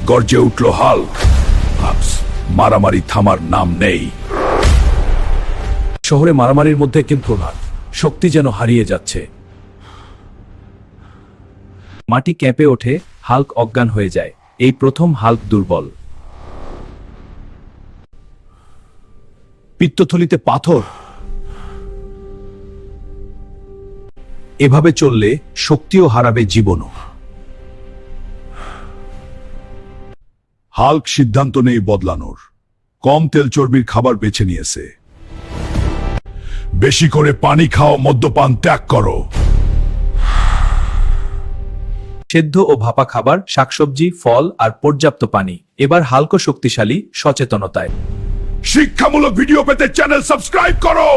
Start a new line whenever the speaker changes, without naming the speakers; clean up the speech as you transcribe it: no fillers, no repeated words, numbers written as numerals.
গর্জে উঠল হাল্ক। মারামারি থামার নাম নেই। শহরে মারামারির মধ্যে কিন্তু শক্তি যেন হারিয়ে যাচ্ছে। মাটি কেঁপে ওঠে, হাল্ক অজ্ঞান হয়ে যায়। এই প্রথম হাল্ক দুর্বল। পিত্তথলিতে পাথর। এভাবে চললে শক্তিও হারাবে, জীবনও। হাল্ক সিদ্ধান্ত নেই বদলানোর। কম তেল চর্বির খাবার বেছে নিয়েছে। বেশি করে পানি খাও, মদ্যপান ত্যাগ করো। সেদ্ধ ও ভাপা খাবার, শাকসবজি, ফল আর পর্যাপ্ত পানি। এবার হাল্কও শক্তিশালী, সচেতনতায়। শিক্ষামূলক ভিডিও পেতে চ্যানেল সাবস্ক্রাইব করো।